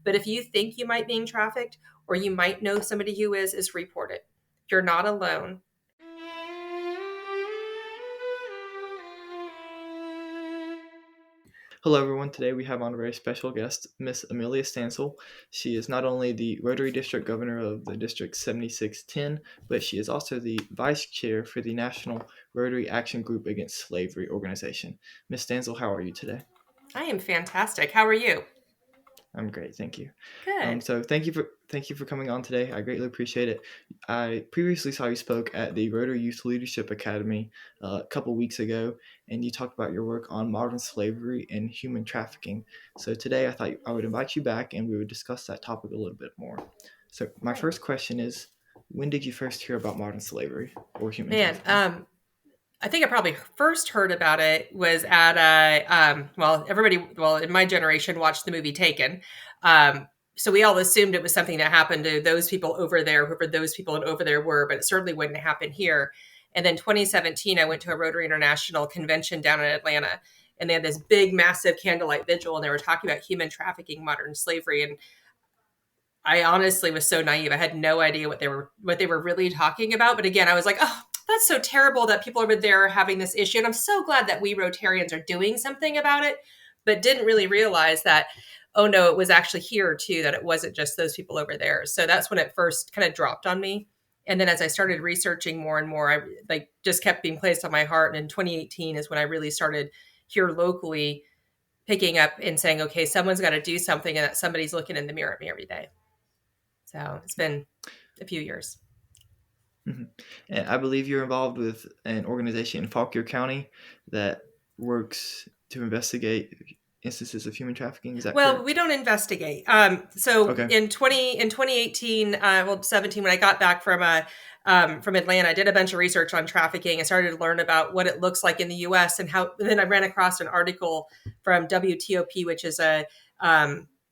But if you think you might be being trafficked or you might know somebody who is report it. You're not alone. Hello, everyone. Today we have on a very special guest, Miss Amelia Stansell. She is not only the Rotary District Governor of the District 7610, but she is also the Vice Chair for the National Rotary Action Group Against Slavery organization. Miss Stansell, how are you today? I am fantastic. How are you? I'm great, thank you. Good. So thank you for coming on today. I greatly appreciate it. I previously saw you spoke at the Rotary Youth Leadership Academy a couple weeks ago, and you talked about your work on modern slavery and human trafficking. So today I thought I would invite you back, and we would discuss that topic a little bit more. So my Right. first question is, when did you first hear about modern slavery or human Man, trafficking? I think I probably first heard about it was at in my generation watched the movie Taken. So we all assumed it was something that happened to those people over there, whoever those people and over there were, but it certainly wouldn't happen here. And then 2017, I went to a Rotary International convention down in Atlanta, and they had this big, massive candlelight vigil, and they were talking about human trafficking, modern slavery, and I honestly was so naive. I had no idea what they were really talking about. But again, I was like, oh, that's so terrible that people over there are having this issue. And I'm so glad that we Rotarians are doing something about it, but didn't really realize that, oh no, it was actually here too, that it wasn't just those people over there. So that's when it first kind of dropped on me. And then as I started researching more and more, I like just kept being placed on my heart. And in 2018 is when I really started here locally picking up and saying, okay, someone's got to do something, and that somebody's looking in the mirror at me every day. So it's been a few years. Mhm. And I believe you're involved with an organization in Fauquier County that works to investigate instances of human trafficking. Is that Well, correct? we don't investigate. So Okay. in 2018, 17, when I got back from Atlanta, I did a bunch of research on trafficking. I started to learn about what it looks like in the U.S. and how. And then I ran across an article from WTOP, which is a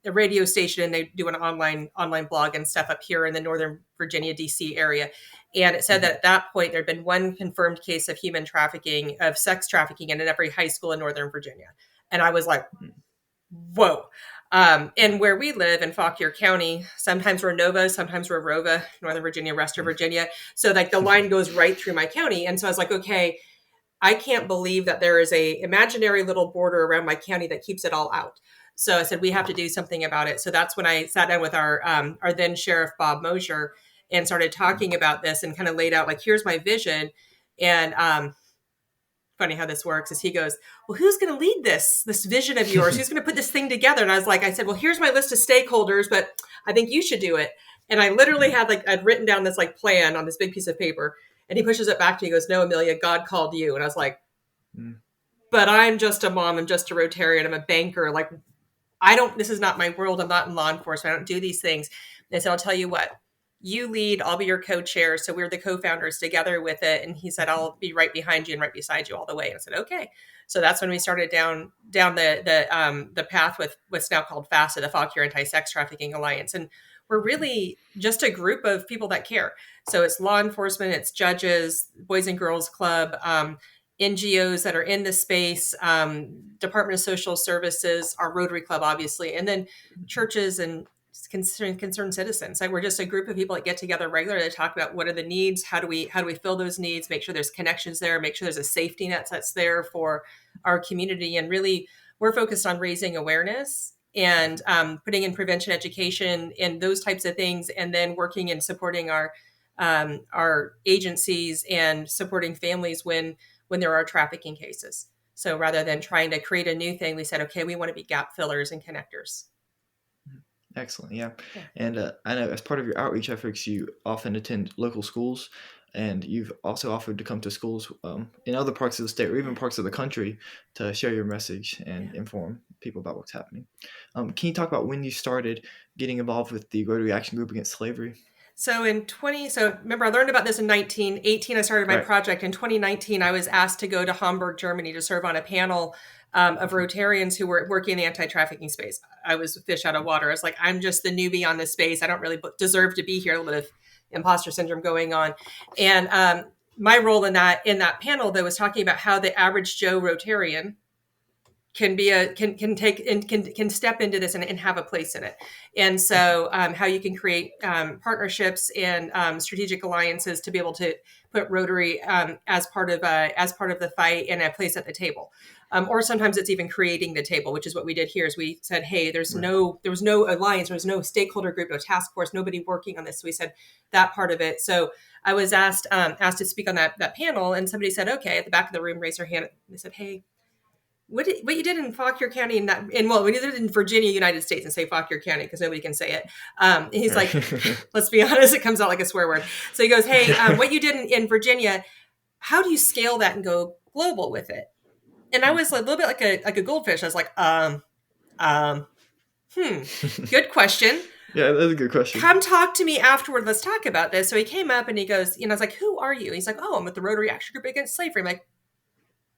radio station, and they do an online blog and stuff up here in the Northern Virginia, D.C. area. And it said that Mhm. at that point, there had been one confirmed case of human trafficking, of sex trafficking in every high school in Northern Virginia. And I was like, whoa. And where we live in Fauquier County, sometimes we're Nova, sometimes we're Rova, Northern Virginia, Western Virginia. So like the line goes right through my county. And so I was like, okay, I can't believe that there is a imaginary little border around my county that keeps it all out. So I said, we have to do something about it. So that's when I sat down with our then sheriff, Bob Mosher, and started talking about this and kind of laid out like, here's my vision. And funny how this works is he goes, well, who's going to lead this vision of yours? Who's going to put this thing together? And I said, well, here's my list of stakeholders, but I think you should do it. And I literally I'd written down this like plan on this big piece of paper, and he pushes it back to me. He goes, no, Amelia, God called you. And I was like, but I'm just a mom. I'm just a Rotarian. I'm a banker. Like, this is not my world. I'm not in law enforcement. I don't do these things. And I said, I'll tell you what, you lead, I'll be your co-chair. So we're the co-founders together with it. And he said, I'll be right behind you and right beside you all the way. And I said, okay. So that's when we started down the path with what's now called FASA, the Fauquier Anti-Sex Trafficking Alliance. And we're really just a group of people that care. So it's law enforcement, it's judges, Boys and Girls Club, NGOs that are in the space, Department of Social Services, our Rotary Club, obviously, and then churches and concerned citizens. Like we're just a group of people that get together regularly to talk about what are the needs, how do we fill those needs, make sure there's connections there, make sure there's a safety net that's there for our community, and really we're focused on raising awareness and putting in prevention education and those types of things, and then working and supporting our agencies and supporting families when there are trafficking cases. So rather than trying to create a new thing, we said, okay, we want to be gap fillers and connectors. Excellent. Yeah. Yeah. And I know as part of your outreach efforts, you often attend local schools, and you've also offered to come to schools in other parts of the state or even parts of the country to share your message and inform people about what's happening. Can you talk about when you started getting involved with the Rotary Action Group Against Slavery? So so remember, I learned about this in 1918. I started my Right. project in 2019. I was asked to go to Hamburg, Germany to serve on a panel of Rotarians who were working in the anti-trafficking space. I was a fish out of water. I was like, I'm just the newbie on this space. I don't really deserve to be here. A little bit of imposter syndrome going on. And my role in that panel, though, was talking about how the average Joe Rotarian can be can take and can step into this and have a place in it. And so how you can create partnerships and strategic alliances to be able to put Rotary as part of the fight and a place at the table. Or sometimes it's even creating the table, which is what we did here. Is we said, hey, there was no alliance, there was no stakeholder group, no task force, nobody working on this. So we said that part of it. So I was asked to speak on that panel, and somebody said, okay, at the back of the room, raise their hand. They said, hey, what you did in Fauquier County we did it in Virginia, United States, and say Fauquier County because nobody can say it. And he's like, let's be honest, it comes out like a swear word. So he goes, hey, what you did in Virginia, how do you scale that and go global with it? And I was a little bit like a goldfish. I was like, good question. Yeah, that's a good question. Come talk to me afterward. Let's talk about this. So he came up and he goes, I was like, who are you? He's like, oh, I'm with the Rotary Action Group Against Slavery. I'm like,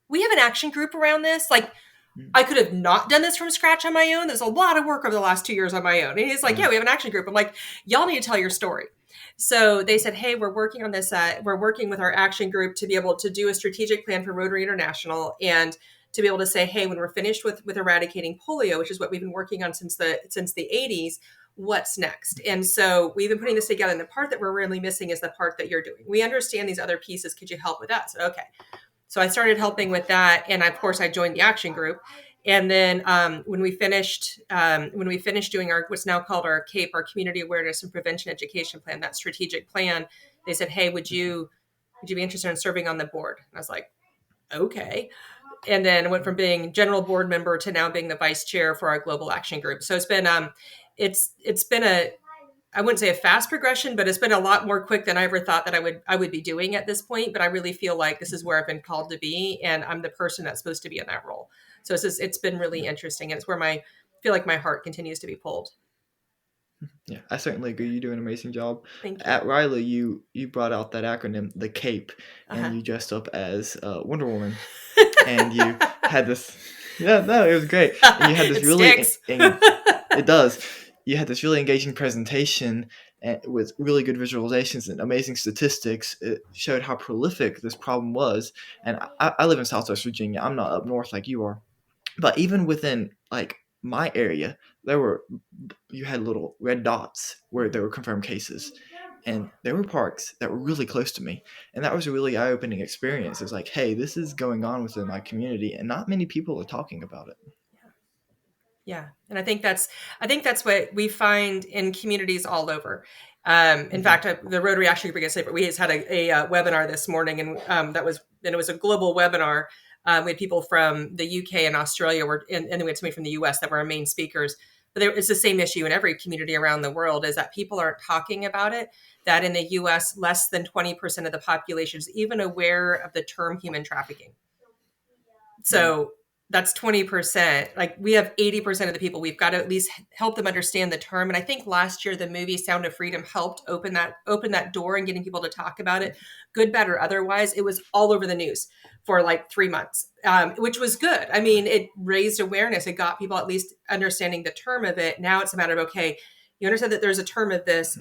we have an action group around this. Like, I could have not done this from scratch on my own. There's a lot of work over the last 2 years on my own. And he's like, yeah, we have an action group. I'm like, y'all need to tell your story. So they said, hey, we're working on this. We're working with our action group to be able to do a strategic plan for Rotary International and to be able to say, hey, when we're finished with eradicating polio, which is what we've been working on since the 80s, what's next? And so we've been putting this together. And the part that we're really missing is the part that you're doing. We understand these other pieces. Could you help with that? So, okay. So I started helping with that. And of course I joined the action group. And then when we finished doing our, what's now called our CAPE, our Community Awareness and Prevention Education Plan, that strategic plan, they said, hey, would you be interested in serving on the board? And I was like, okay. And then I went from being general board member to now being the vice chair for our global action group. So it's been I wouldn't say a fast progression, but it's been a lot more quick than I ever thought that I would be doing at this point. But I really feel like this is where I've been called to be, and I'm the person that's supposed to be in that role. So it's been really interesting, and it's where I feel like my heart continues to be pulled. Yeah, I certainly agree. You do an amazing job. Thank you. At Riley, you brought out that acronym, the CAPE, and you dressed up as Wonder Woman, and you had this. Yeah, no, it was great. And you had this it does. You had this really engaging presentation with really good visualizations and amazing statistics. It showed how prolific this problem was. And I live in Southwest Virginia. I'm not up north like you are. But even within like my area, you had little red dots where there were confirmed cases. And there were parks that were really close to me. And that was a really eye-opening experience. It's like, hey, this is going on within my community and not many people are talking about it. Yeah. And I think that's what we find in communities all over. In fact, the Rotary Action Group Against Slavery, we just had a webinar this morning, and it was a global webinar. We had people from the UK and Australia, and then we had somebody from the US that were our main speakers. But it's the same issue in every community around the world, is that people aren't talking about it, that in the US, less than 20% of the population is even aware of the term human trafficking. So that's 20%. Like, we have 80% of the people. We've got to at least help them understand the term. And I think last year the movie Sound of Freedom helped open that door and getting people to talk about it, good, bad, or otherwise. It was all over the news for like 3 months, which was good. I mean, it raised awareness. It got people at least understanding the term of it. Now it's a matter of, okay, you understand that there's a term of this.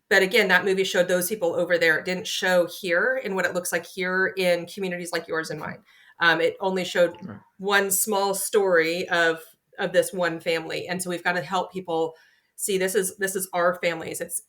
But again, that movie showed those people over there. It didn't show here in what it looks like here in communities like yours and mine. It only showed one small story of this one family. And so we've got to help people see this is our families. It's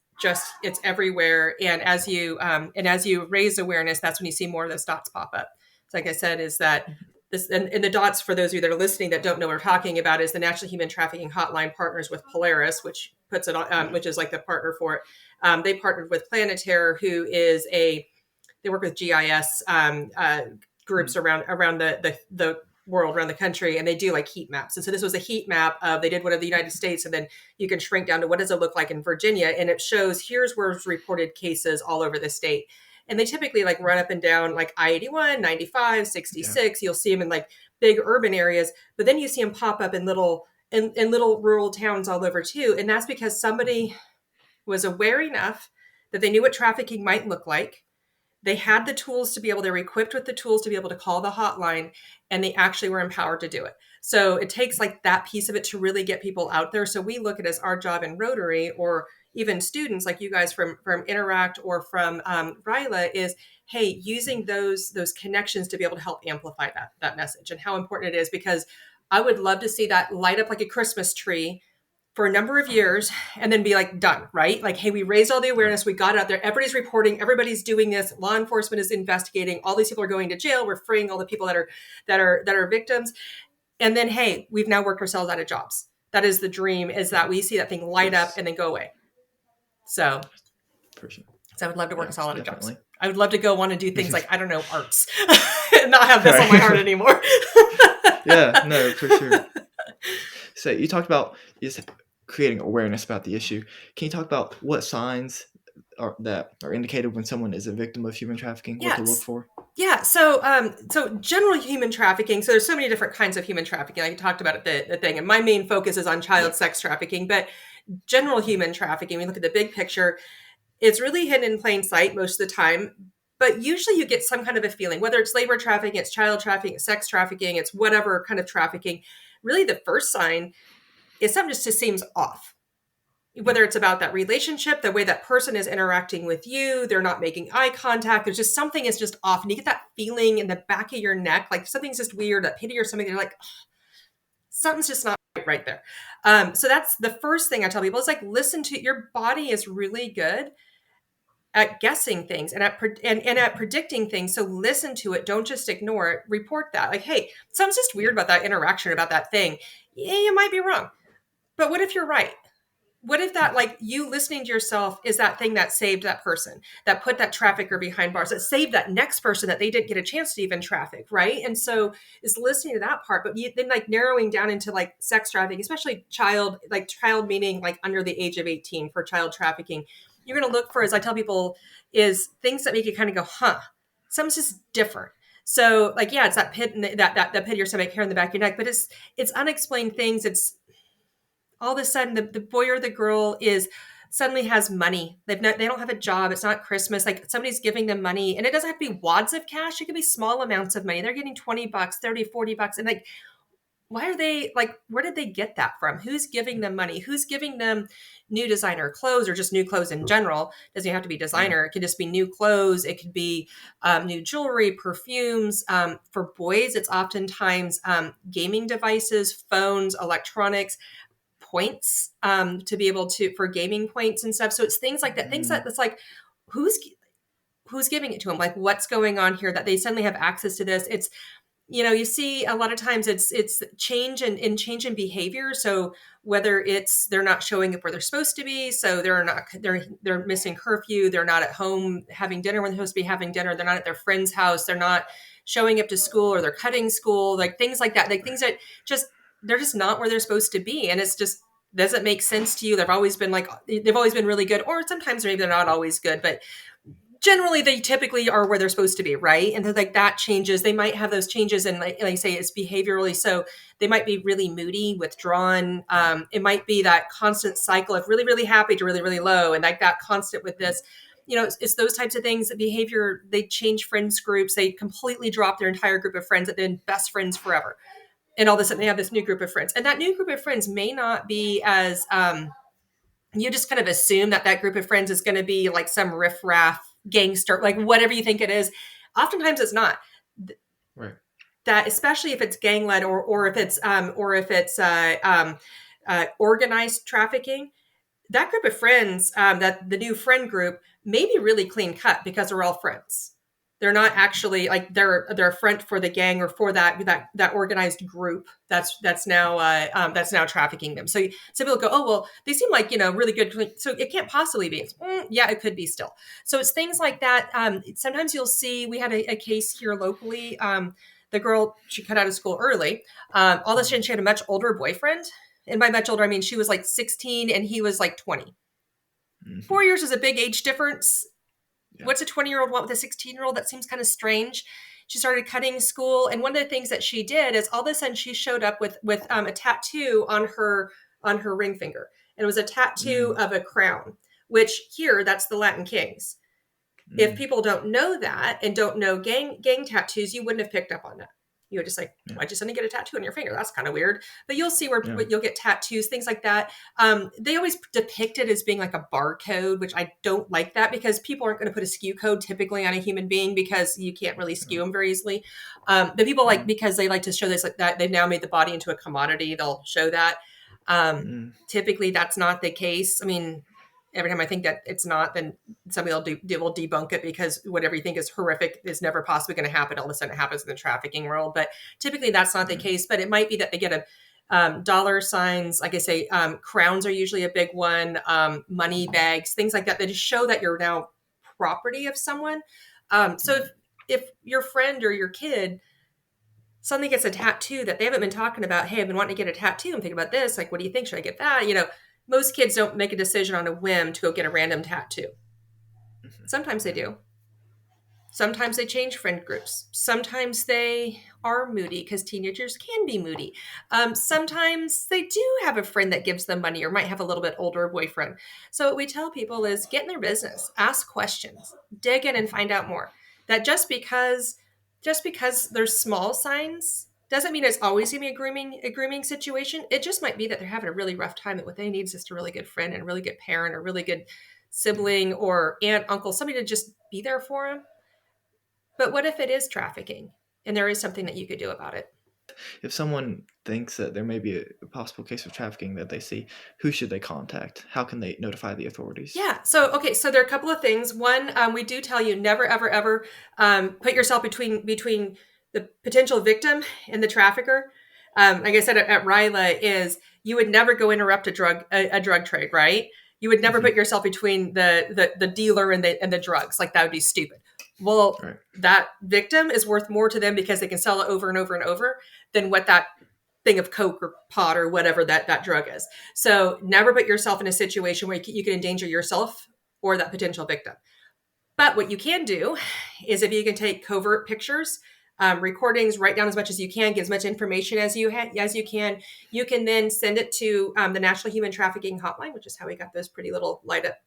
everywhere. And as you raise awareness, that's when you see more of those dots pop up. So like I said, is that this, and the dots, for those of you that are listening that don't know what we're talking about, is the National Human Trafficking Hotline partners with Polaris, which puts it on, which is like the partner for it. They partnered with Planetaire, who is they work with GIS groups around the world, around the country, and they do like heat maps. And so this was a heat map of, they did one of the United States, and then you can shrink down to what does it look like in Virginia, and it shows here's where reported cases all over the state. And they typically like run up and down like I-81, 95, 66. You'll see them in like big urban areas, but then you see them pop up in little rural towns all over too. And that's because somebody was aware enough that they knew what trafficking might look like. They had the tools to be able, they were equipped with the tools to be able to call the hotline, and they actually were empowered to do it. So it takes like that piece of it to really get people out there. So we look at it as our job in Rotary, or even students like you guys from Interact or from RILA, is, hey, using those connections to be able to help amplify that message, and how important it is. Because I would love to see that light up like a Christmas tree for a number of years and then be like done, right? Like, hey, we raised all the awareness, we got it out there, everybody's reporting, everybody's doing this, law enforcement is investigating, all these people are going to jail, we're freeing all the people that are victims. And then, hey, we've now worked ourselves out of jobs. That is the dream, is that we see that thing light up and then go away. So, for sure. So I would love to work us all out of jobs. Definitely. I would love to go want to do things like, I don't know, arts and not have this on my heart anymore. Yeah, no, for sure. So you talked about just creating awareness about the issue. Can you talk about what signs that are indicated when someone is a victim of human trafficking? What to look for? Yeah. So, general human trafficking. So there's so many different kinds of human trafficking. I talked about it, the thing, and my main focus is on child sex trafficking, but general human trafficking, we look at the big picture. It's really hidden in plain sight most of the time, but usually you get some kind of a feeling, whether it's labor trafficking, it's child trafficking, it's sex trafficking, it's whatever kind of trafficking. Really, the first sign is something just seems off. Whether it's about that relationship, the way that person is interacting with you, they're not making eye contact, there's just something is just off. And you get that feeling in the back of your neck, like something's just weird, that pity or something. You're like, something's just not right there. So that's the first thing I tell people is like, listen to your body is really good at guessing things and at predicting things. So listen to it. Don't just ignore it. Report that. Like, hey, something's just weird about that interaction, about that thing. Yeah, you might be wrong. But what if you're right? What if that, like, you listening to yourself is that thing that saved that person, that put that trafficker behind bars, that saved that next person that they didn't get a chance to even traffic, right? And so is listening to that part, but then like narrowing down into like sex trafficking, especially child meaning like under the age of 18 for child trafficking. You're going to look for, as I tell people, is things that make you kind of go, huh, something's just different. So like, yeah, it's that pit in that pit of your stomach, hair in the back of your neck, but it's unexplained things. It's all of a sudden the boy or the girl suddenly has money. They don't have a job. It's not Christmas. Like somebody's giving them money, and it doesn't have to be wads of cash. It could be small amounts of money. They're getting $20, $30, $40. And like, why are they like, where did they get that from? Who's giving them money? Who's giving them new designer clothes or just new clothes in general? Doesn't have to be designer. It could just be new clothes. It could be new jewelry, perfumes. For boys, it's oftentimes gaming devices, phones, electronics, points to be able to, for gaming points and stuff. So it's things like that, things that it's like, who's giving it to them? Like what's going on here that they suddenly have access to this? It's, you see a lot of times it's change in behavior. So whether it's they're not showing up where they're supposed to be, so they're missing curfew, they're not at home having dinner when they're supposed to be having dinner, they're not at their friend's house, they're not showing up to school, or they're cutting school, like things like that, like things that they're just not where they're supposed to be, and it's just doesn't make sense to you. They've always been really good, or sometimes maybe they're not always good, but generally they typically are where they're supposed to be, right? And then like that changes. They might have those changes, and like I say, it's behaviorally. So they might be really moody, withdrawn. It might be that constant cycle of really, really happy to really, really low, and like that constant with this. It's those types of things. That behavior, they change friends groups. They completely drop their entire group of friends that have been best friends forever, and all of a sudden they have this new group of friends, and that new group of friends may not be as you just kind of assume that group of friends is going to be like some riffraff gangster, like whatever you think it is. Oftentimes it's not. Right. That, especially if it's gang led or if it's organized trafficking, that group of friends, that the new friend group may be really clean cut because they're all friends. They're not actually like they're a front for the gang or for that organized group that's now trafficking them. So people go, oh well, they seem like really good, so it can't possibly be. Yeah, it could be still. So it's things like that. Sometimes you'll see. We had a case here locally. The girl, she cut out of school early. All of a sudden, she had a much older boyfriend, and by much older, I mean she was like 16 and he was like 20. 4 years is a big age difference. Yeah. What's a 20-year-old want with a 16-year-old? That seems kind of strange. She started cutting school. And one of the things that she did is all of a sudden she showed up with a tattoo on her ring finger. And it was a tattoo of a crown, which here, that's the Latin Kings. If people don't know that and don't know gang tattoos, you wouldn't have picked up on that. You would just like, Yeah. why'd you suddenly get a tattoo on your finger? That's kind of weird. But you'll see where Yeah. you'll get tattoos, things like that. They always depict it as being like a barcode, which I don't like that, because people aren't going to put a SKU code typically on a human being, because you can't really SKU them very easily. The people like, because they like to show this, like that they've now made the body into a commodity, they'll show that. Typically that's not the case. I mean, every time I think that it's not, then somebody will debunk it, because whatever you think is horrific is never possibly going to happen. All of a sudden it happens in the trafficking world. But typically that's not the case. But it might be that they get a dollar signs. Like I say, crowns are usually a big one. Money bags, things like that just show that you're now property of someone. So if your friend or your kid suddenly gets a tattoo that they haven't been talking about, hey, I've been wanting to get a tattoo, I'm thinking about this, like, what do you think? Should I get that? Most kids don't make a decision on a whim to go get a random tattoo. Sometimes they do. Sometimes they change friend groups. Sometimes they are moody, because teenagers can be moody. Sometimes they do have a friend that gives them money, or might have a little bit older boyfriend. So what we tell people is get in their business, ask questions, dig in and find out more. That just because there's small signs doesn't mean it's always going to be a grooming situation. It just might be that they're having a really rough time, that what they need is just a really good friend and a really good parent, or a really good sibling or aunt, uncle, somebody to just be there for them. But what if it is trafficking and there is something that you could do about it? If someone thinks that there may be a possible case of trafficking that they see, who should they contact? How can they notify the authorities? Yeah. So there are a couple of things. One, we do tell you never, ever, ever put yourself between the potential victim and the trafficker. Like I said at Ryla, is you would never go interrupt a drug trade, right? You would never put yourself between the dealer and the drugs. Like, that would be stupid. Well, that victim is worth more to them, because they can sell it over and over and over, than what that thing of coke or pot or whatever that drug is. So never put yourself in a situation where you can endanger yourself or that potential victim. But what you can do is, if you can take covert pictures, recordings, write down as much as you can, get as much information as you can. You can then send it to the National Human Trafficking Hotline, which is how we got those pretty little light up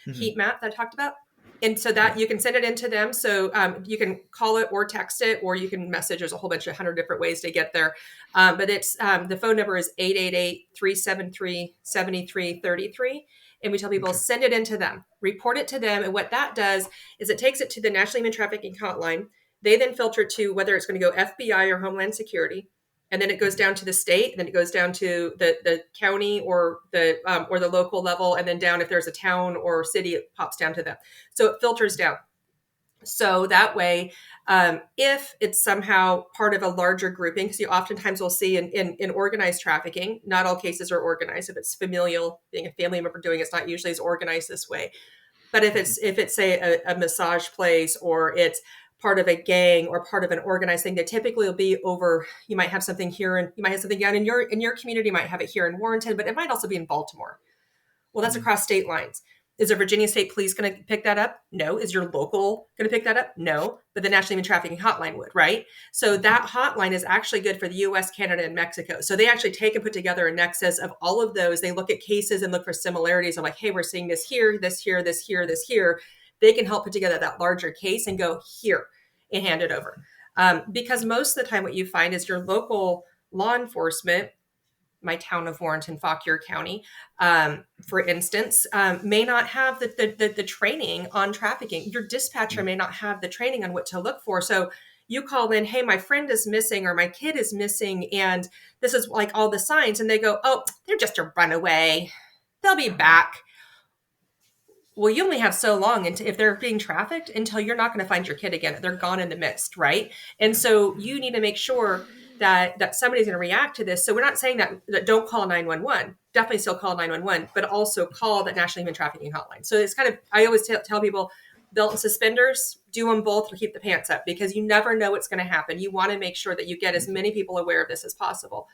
heat map that I talked about. And so that you can send it into them. So you can call it or text it, or you can message. There's a whole bunch of 100 different ways to get there. But it's the phone number is 888-373-7333. And we tell people, send it into them, report it to them. And what that does is it takes it to the National Human Trafficking Hotline. They then filter to whether it's going to go FBI or Homeland Security. And then it goes down to the state, and then it goes down to the county or the local level, and then down, if there's a town or city, it pops down to them. So it filters down. So that way, if it's somehow part of a larger grouping, because you oftentimes will see in organized trafficking, not all cases are organized. If it's familial, being a family member doing it's not usually as organized this way. But if it's say a massage place, or it's part of a gang or part of an organized thing, that typically will be over. You might have something here, and you might have something down in your community. You might have it here in Warrenton, but it might also be in Baltimore. Well, that's across state lines. Is the Virginia State Police going to pick that up? No. Is your local going to pick that up? No. But the National Human Trafficking Hotline would, right? So that hotline is actually good for the U.S., Canada, and Mexico. So they actually take and put together a nexus of all of those. They look at cases and look for similarities. I'm like, hey, we're seeing this here, this here, this here, this here. They can help put together that larger case and go here and hand it over. Because most of the time what you find is your local law enforcement, my town of Warrenton, Fauquier County, for instance, may not have the training on trafficking. Your dispatcher may not have the training on what to look for. So you call in, hey, my friend is missing, or my kid is missing, and this is like all the signs. And they go, oh, they're just a runaway. They'll be back. Well, you only have so long if they're being trafficked until you're not going to find your kid again. They're gone in the mist, right? And so you need to make sure that somebody's going to react to this. So we're not saying that don't call 911. Definitely still call 911, but also call that National Human Trafficking Hotline. So it's kind of, I always tell people, belt and suspenders, do them both to keep the pants up, because you never know what's going to happen. You want to make sure that you get as many people aware of this as possible.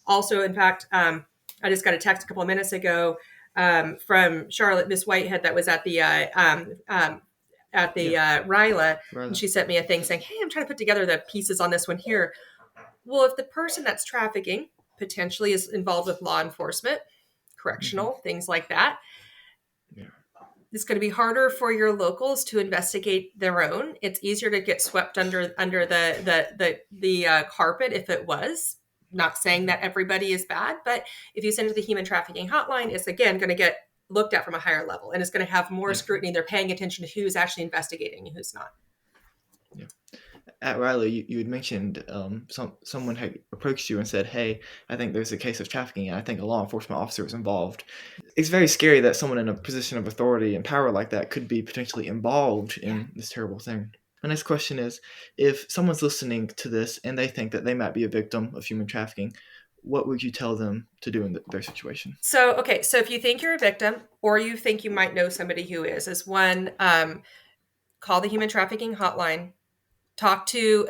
Also, in fact, I just got a text a couple of minutes ago from Charlotte, Miss Whitehead, that was at the Ryla, and she sent me a thing saying, hey, I'm trying to put together the pieces on this one here. Well, if the person that's trafficking potentially is involved with law enforcement, correctional, things like that, It's going to be harder for your locals to investigate their own. It's easier to get swept under the carpet if it was. Not saying that everybody is bad, but if you send it to the human trafficking hotline, it's again going to get looked at from a higher level, and it's going to have more scrutiny. They're paying attention to who's actually investigating and who's not. Yeah. At Riley, you had mentioned someone had approached you and said, "Hey, I think there's a case of trafficking, and I think a law enforcement officer was involved." It's very scary that someone in a position of authority and power like that could be potentially involved in this terrible thing. My next question is, if someone's listening to this and they think that they might be a victim of human trafficking, what would you tell them to do in their situation? So if you think you're a victim or you think you might know somebody who is one, call the human trafficking hotline. Talk to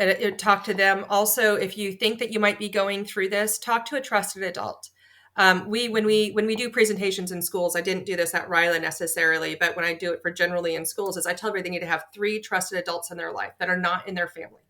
them. Also, if you think that you might be going through this, talk to a trusted adult. When we do presentations in schools, I didn't do this at Ryla necessarily, but when I do it for generally in schools, is I tell everybody they need to have 3 trusted adults in their life that are not in their family.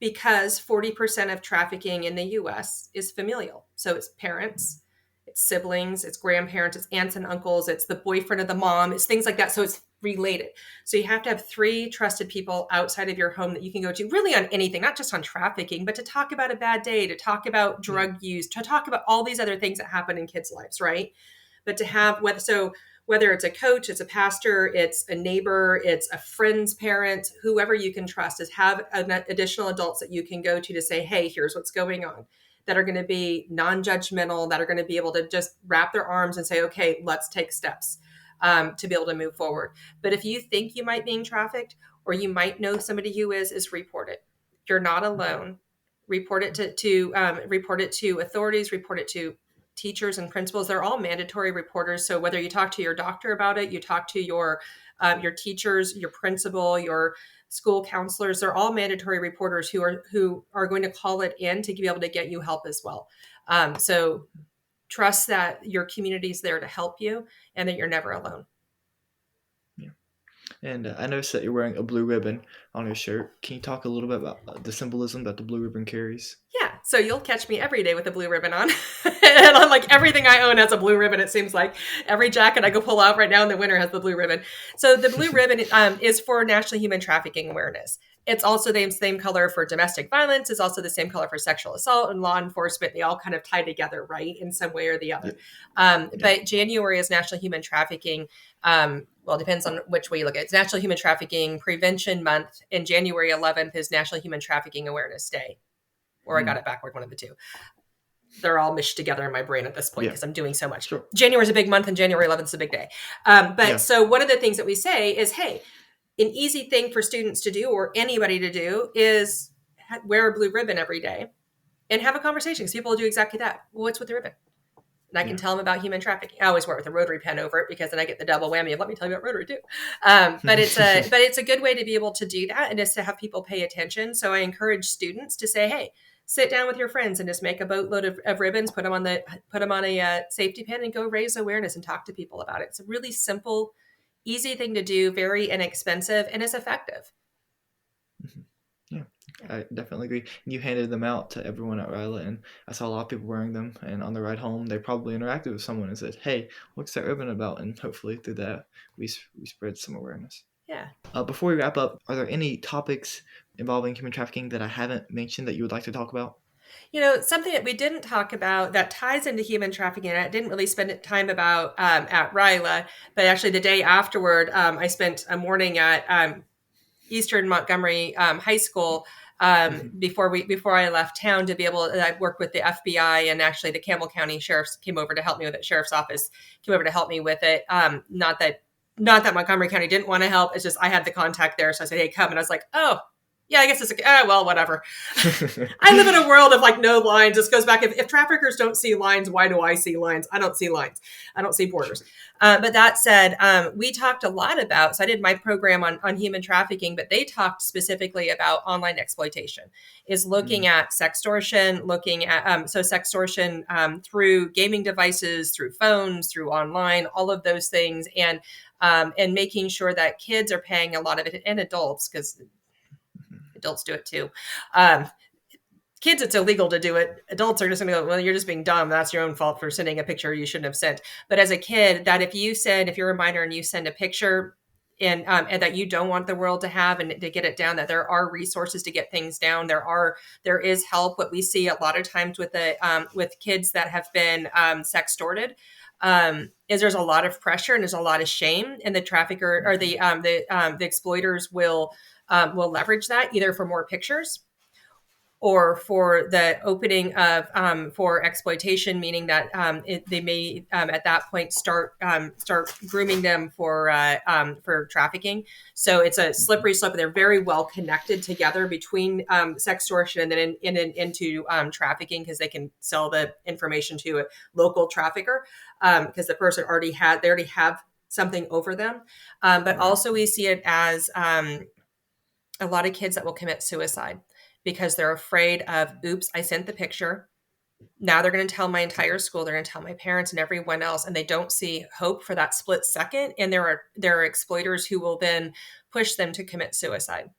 Because 40% of trafficking in the US is familial. So it's parents, it's siblings, it's grandparents, it's aunts and uncles, it's the boyfriend of the mom, it's things like that. So it's related. So you have to have 3 trusted people outside of your home that you can go to really on anything, not just on trafficking, but to talk about a bad day, to talk about drug use, to talk about all these other things that happen in kids' lives, right? But to have whether it's a coach, it's a pastor, it's a neighbor, it's a friend's parent, whoever you can trust, is have additional adults that you can go to say, hey, here's what's going on, that are going to be non-judgmental, that are going to be able to just wrap their arms and say, okay, let's take steps to be able to move forward. But if you think you might be being trafficked or you might know somebody who is report it. You're not alone. Report it to authorities, report it to teachers and principals. They're all mandatory reporters. So whether you talk to your doctor about it, you talk to your teachers, your principal, your school counselors, they're all mandatory reporters who are going to call it in to be able to get you help as well. So trust that your community is there to help you and that you're never alone. Yeah. And I noticed that you're wearing a blue ribbon on your shirt. Can you talk a little bit about the symbolism that the blue ribbon carries? Yeah, so you'll catch me every day with a blue ribbon on. And I'm like, everything I own has a blue ribbon, it seems like. Every jacket I go pull out right now in the winter has the blue ribbon. So the blue ribbon is for National Human Trafficking Awareness. It's also the same color for domestic violence. It's also the same color for sexual assault and law enforcement. They all kind of tie together, right, in some way or the other. But January is National Human Trafficking. Well, it depends on which way you look at it. It's National Human Trafficking Prevention Month, and January 11th is National Human Trafficking Awareness Day. Or I got it backward, one of the two. They're all meshed together in my brain at this point because I'm doing so much. Sure. January is a big month and January 11th is a big day. So one of the things that we say is, hey, an easy thing for students to do or anybody to do is wear a blue ribbon every day and have a conversation because people will do exactly that. Well, what's with the ribbon? And I can tell them about human trafficking. I always wear it with a Rotary pen over it because then I get the double whammy of let me tell you about Rotary too. But it's a good way to be able to do that and just to have people pay attention. So I encourage students to say, hey, sit down with your friends and just make a boatload of ribbons, put them on a safety pin and go raise awareness and talk to people about it. It's a really simple, easy thing to do, very inexpensive, and it's effective. Mm-hmm. Yeah, I definitely agree. You handed them out to everyone at Ryla, and I saw a lot of people wearing them. And on the ride home, they probably interacted with someone and said, "Hey, what's that ribbon about?" And hopefully through that, we spread some awareness. Yeah. Before we wrap up, are there any topics involving human trafficking that I haven't mentioned that you would like to talk about? Something that we didn't talk about that ties into human trafficking, and I didn't really spend time about at Ryla, but actually the day afterward, I spent a morning at Eastern Montgomery High School before I left town to be able to work with the FBI, and actually the Campbell County Sheriff's came over to help me with it. Sheriff's Office came over to help me with it. Not that Montgomery County didn't want to help. It's just I had the contact there. So I said, hey, come. And I was like, oh, yeah, I guess it's well, whatever. I live in a world of no lines. This goes back. If traffickers don't see lines, why do I see lines? I don't see lines. I don't see borders. But that said, we talked a lot about, so I did my program on human trafficking, but they talked specifically about online exploitation, is looking at sextortion, looking at, sextortion through gaming devices, through phones, through online, all of those things. And making sure that kids are paying a lot of it, and adults, because adults do it too. kids, it's illegal to do it. Adults are just going to go, well, you're just being dumb. That's your own fault for sending a picture you shouldn't have sent. But as a kid, that if you're a minor and you send a picture and that you don't want the world to have and to get it down, that there are resources to get things down. There is help. What we see a lot of times with kids that have been sextorted is there's a lot of pressure and there's a lot of shame, and the trafficker or the exploiters will leverage that either for more pictures or for the opening of for exploitation, meaning that they may at that point start grooming them for trafficking. So it's a slippery slope. They're very well connected together between sextortion and then into trafficking, because they can sell the information to a local trafficker because the person already have something over them. But also we see it as a lot of kids that will commit suicide because they're afraid of, oops, I sent the picture. Now they're going to tell my entire school, they're going to tell my parents and everyone else, and they don't see hope for that split second. And there are exploiters who will then push them to commit suicide.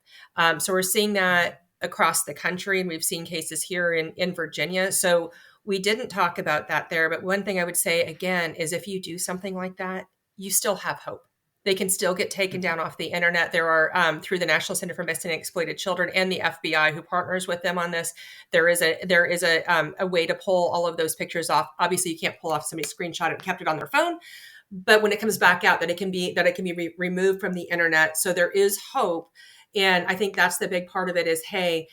So we're seeing that across the country, and we've seen cases here in Virginia. So we didn't talk about that there. But one thing I would say again is if you do something like that, you still have hope. They can still get taken down off the internet. There are through the National Center for Missing and Exploited Children and the FBI who partners with them on this. There is a way to pull all of those pictures off. Obviously, you can't pull off somebody screenshot it and kept it on their phone, but when it comes back out, that it can be removed from the internet. So there is hope, and I think that's the big part of it. Is hey,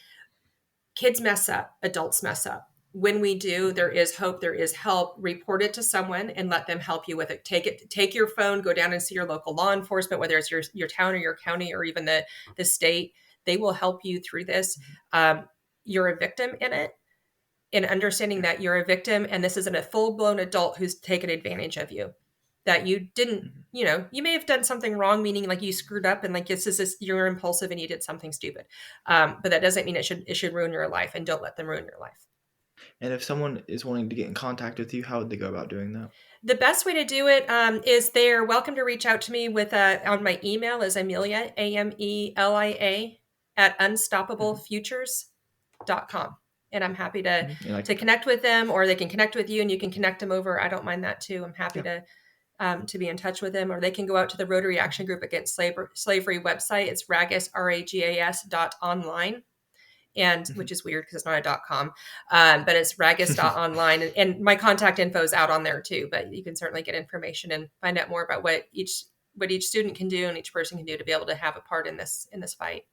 kids mess up, adults mess up. When we do, there is hope, there is help. Report it to someone and let them help you with it. Take your phone, go down and see your local law enforcement, whether it's your town or your county or even the state. They will help you through this. You're a victim in it, and understanding that you're a victim and this isn't a full-blown adult who's taken advantage of you. That you didn't, you may have done something wrong, meaning like you screwed up and like you're impulsive and you did something stupid. But that doesn't mean it should ruin your life, and don't let them ruin your life. And if someone is wanting to get in contact with you, how would they go about doing that? The best way to do it is they're welcome to reach out to me with on my email is Amelia, Amelia, at unstoppablefutures.com. And I'm happy to connect with them, or they can connect with you and you can connect them over. I don't mind that too. I'm happy to be in touch with them, or they can go out to the Rotary Action Group Against Slavery website. It's RAGAS, RAGAS.online. And which is weird because it's not a .com, but it's ragas.online. And my contact info is out on there too, but you can certainly get information and find out more about what each student can do and each person can do to be able to have a part in this fight.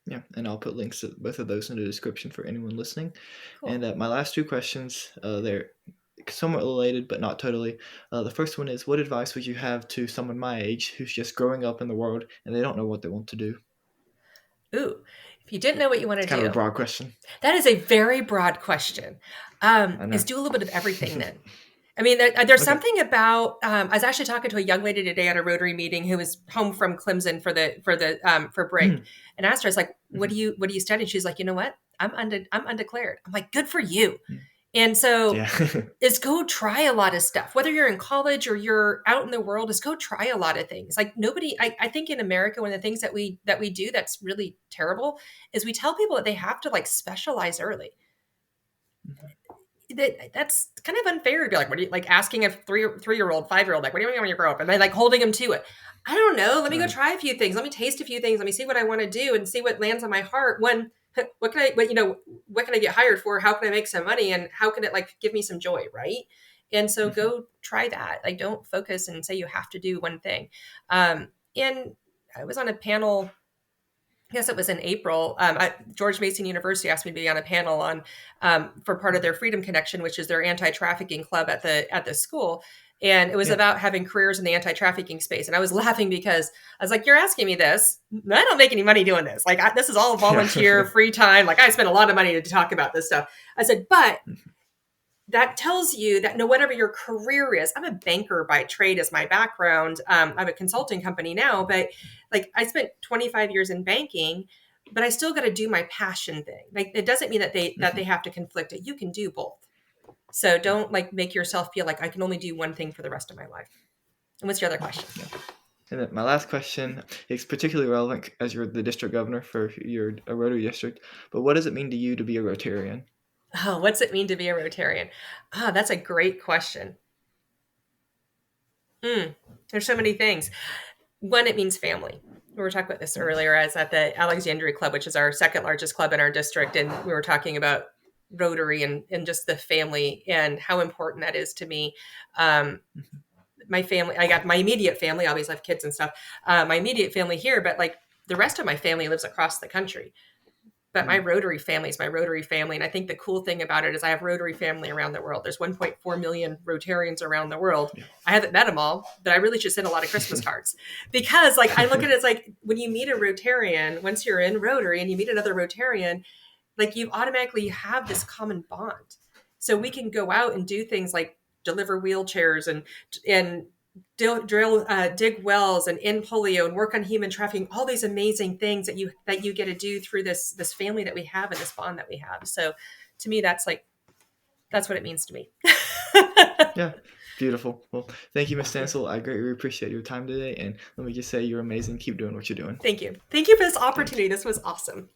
Yeah, and I'll put links to both of those in the description for anyone listening. Cool. And my last two questions, they're somewhat related, but not totally. The first one is, what advice would you have to someone my age who's just growing up in the world and they don't know what they want to do? Ooh, if you didn't know what you want to do. Kind of a broad question. That is a very broad question. Is do a little bit of everything then. I mean, there's something about. I was actually talking to a young lady today at a Rotary meeting who was home from Clemson for break, and asked her, "I was like, what do you study?" She's like, "You know what? I'm undeclared." I'm like, "Good for you." And so is go try a lot of stuff, whether you're in college or you're out in the world, is go try a lot of things. Like I think in America, one of the things that we do that's really terrible is we tell people that they have to like specialize early. That's kind of unfair to be like, what do you like asking a 3-year-old, 5-year-old, like, what do you want when you grow up? And then like holding them to it. I don't know. Let me go try a few things. Let me taste a few things. Let me see what I want to do and see what lands on my heart. What can I get hired for? How can I make some money? And how can it like give me some joy? Right. And so go try that. Like, don't focus and say you have to do one thing. And I was on a panel, I guess it was in April. George Mason University asked me to be on a panel on for part of their Freedom Connection, which is their anti-trafficking club at the school. And it was about having careers in the anti-trafficking space. And I was laughing because I was like, you're asking me this. I don't make any money doing this. Like, this is all volunteer, free time. Like, I spend a lot of money to talk about this stuff. I said, but that tells you that no, whatever your career is, I'm a banker by trade as my background. I'm a consulting company now, but like I spent 25 years in banking, but I still got to do my passion thing. Like, it doesn't mean that they have to conflict it. You can do both. So don't like make yourself feel like I can only do one thing for the rest of my life. And what's your other question? And then my last question is particularly relevant as you're the district governor for your Rotary district. But what does it mean to you to be a Rotarian? Oh, what's it mean to be a Rotarian? Ah, that's a great question. There's so many things. One, it means family. We were talking about this earlier. I was at the Alexandria Club, which is our second largest club in our district, and we were talking about Rotary and just the family and how important that is to me. My family, I got my immediate family, obviously I have kids and stuff. My immediate family here, but like the rest of my family lives across the country. But my Rotary family is my Rotary family. And I think the cool thing about it is I have Rotary family around the world. There's 1.4 million Rotarians around the world. Yeah. I haven't met them all, but I really should send a lot of Christmas cards because like I look at it as like when you meet a Rotarian, once you're in Rotary and you meet another Rotarian, like you automatically have this common bond. So we can go out and do things like deliver wheelchairs and dig wells and end polio and work on human trafficking, all these amazing things that you get to do through this family that we have and this bond that we have. So to me, that's what it means to me. Yeah, beautiful. Well, thank you, Ms. Stansell. I greatly appreciate your time today. And let me just say you're amazing. Keep doing what you're doing. Thank you. Thank you for this opportunity. This was awesome.